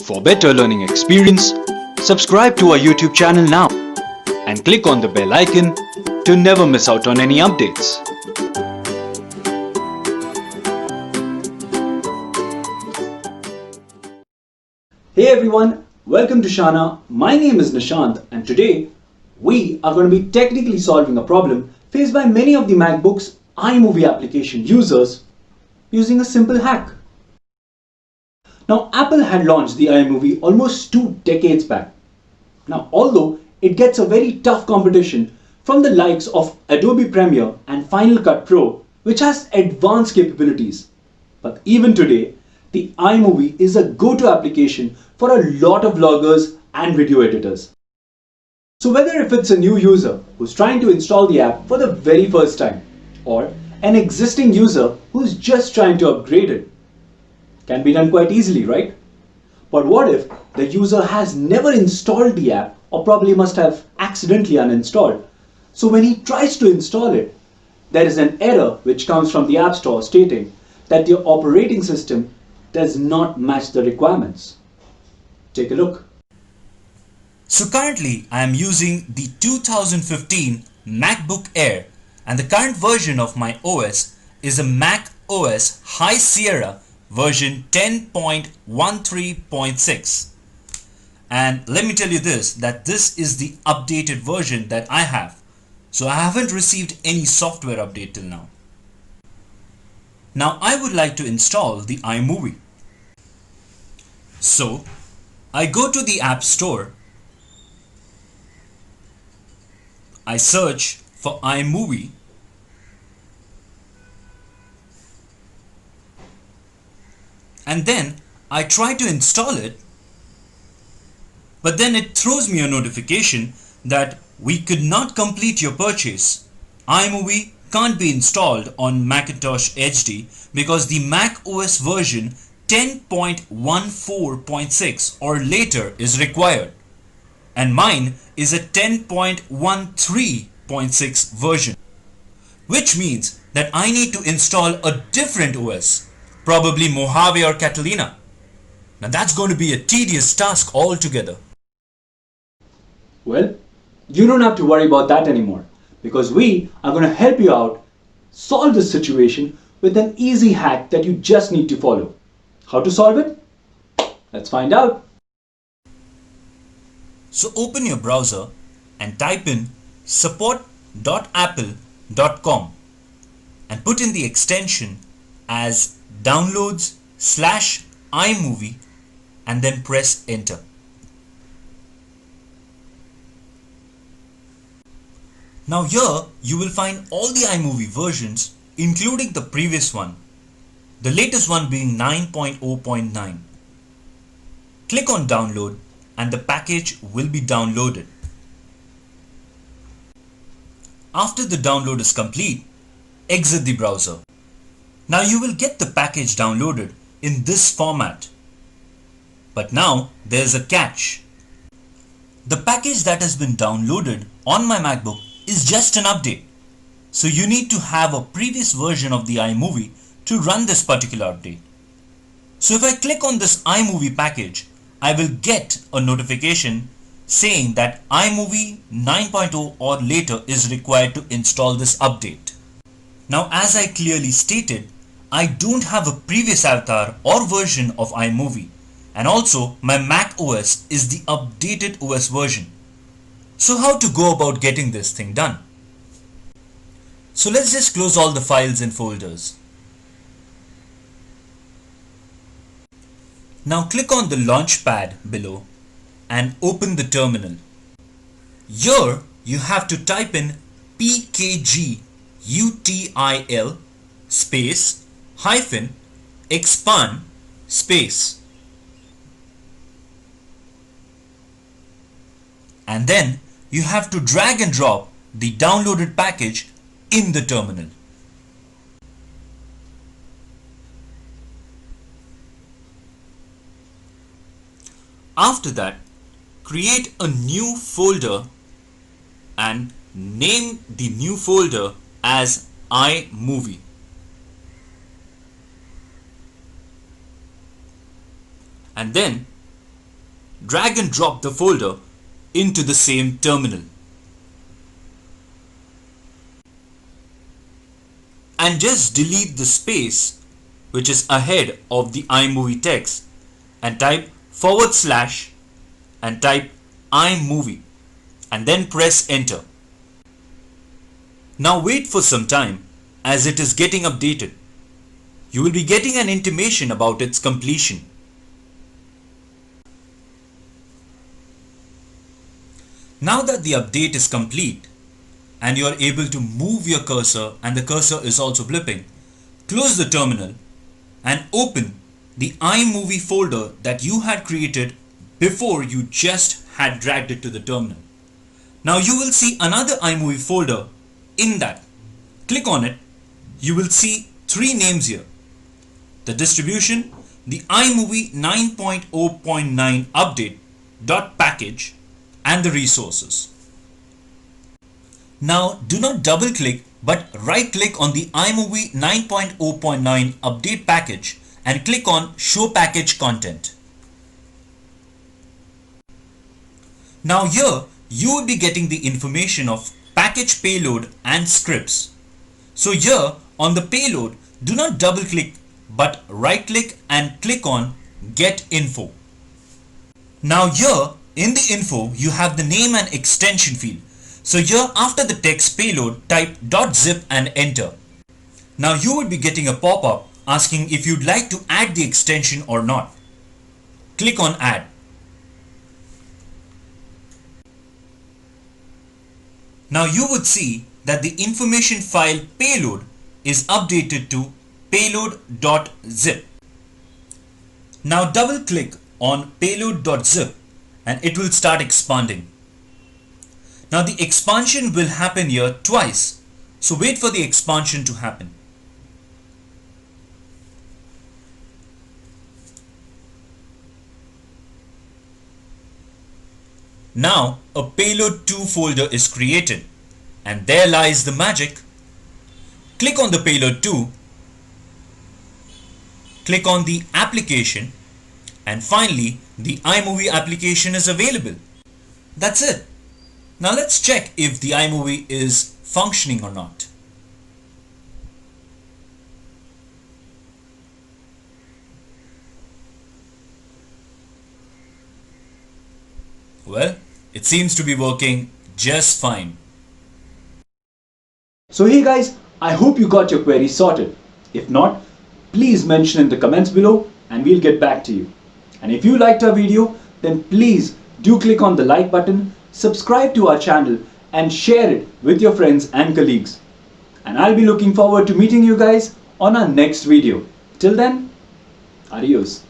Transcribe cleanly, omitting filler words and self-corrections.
For better learning experience, subscribe to our YouTube channel now and click on the bell icon to never miss out on any updates. Hey everyone, welcome to Shaanaa. My name is Nishant and today we are going to be technically solving a problem faced by many of the MacBook's iMovie application users using a simple hack. Now, Apple had launched the iMovie almost 2 decades back. Now, although it gets a very tough competition from the likes of Adobe Premiere and Final Cut Pro, which has advanced capabilities, but even today, the iMovie is a go-to application for a lot of vloggers and video editors. So whether if it's a new user who's trying to install the app for the very first time, or an existing user who's just trying to upgrade it, can be done quite easily, right? But what if the user has never installed the app or probably must have accidentally uninstalled? So when he tries to install it, there is an error which comes from the App Store stating that your operating system does not match the requirements. Take a look. So currently I am using the 2015 MacBook Air and the current version of my OS is a Mac OS High Sierra version 10.13.6. And let me tell you that this is the updated version that I have. So I haven't received any software update till now. Now I would like to install the iMovie. So I go to the App Store. I search for iMovie. And then I try to install it, but then it throws me a notification that we could not complete your purchase. iMovie can't be installed on Macintosh HD because the Mac OS version 10.14.6 or later is required, and mine is a 10.13.6 version, which means that I need to install a different OS. Probably Mojave or Catalina. Now that's going to be a tedious task altogether. Well, you don't have to worry about that anymore because we are going to help you out solve this situation with an easy hack that you just need to follow. How to solve it? Let's find out. So open your browser and type in support.apple.com and put in the extension as downloads/iMovie and then press enter. Now here you will find all the iMovie versions including the previous one, the latest one being 9.0.9. Click on download and the package will be downloaded. After the download is complete, exit the browser. Now you will get the package downloaded in this format. But now there is a catch. The package that has been downloaded on my MacBook is just an update. So you need to have a previous version of the iMovie to run this particular update. So if I click on this iMovie package, I will get a notification saying that iMovie 9.0 or later is required to install this update. Now as I clearly stated, I don't have a previous avatar or version of iMovie, and also my Mac OS is the updated OS version. So how to go about getting this thing done? So let's just close all the files and folders. Now click on the Launchpad below and open the terminal. Here you have to type in pkgutil space hyphen expand space, and then you have to drag and drop the downloaded package in the terminal. After that, create a new folder and name the new folder as iMovie. And then drag and drop the folder into the same terminal. And just delete the space which is ahead of the iMovie text and type / and type iMovie and then press enter. Now wait for some time as it is getting updated. You will be getting an intimation about its completion. Now that the update is complete and you are able to move your cursor and the cursor is also blipping, close the terminal and open the iMovie folder that you had created before you just had dragged it to the terminal. Now you will see another iMovie folder in that. Click on it. You will see 3 names here: the distribution, the iMovie 9.0.9 update.package, and the resources. Now do not double click but right click on the iMovie 9.0.9 update package and click on show package content. Now here you will be getting the information of package payload and scripts. So here on the payload, do not double click but right click and click on get info. Now here in the info you have the name and extension field. So here after the text payload type .zip and enter. Now you would be getting a pop-up asking if you'd like to add the extension or not. Click on add. Now you would see that the information file payload is updated to payload.zip. Now double click on payload.zip and it will start expanding. Now the expansion will happen here twice, so wait for the expansion to happen. Now a payload 2 folder is created and there lies the magic. Click on the payload 2, click on the application, and finally the iMovie application is available. That's it. Now let's check if the iMovie is functioning or not. Well, it seems to be working just fine. So hey guys, I hope you got your query sorted. If not, please mention in the comments below and we'll get back to you. And if you liked our video, then please do click on the like button, subscribe to our channel and share it with your friends and colleagues. And I'll be looking forward to meeting you guys on our next video. Till then, adios.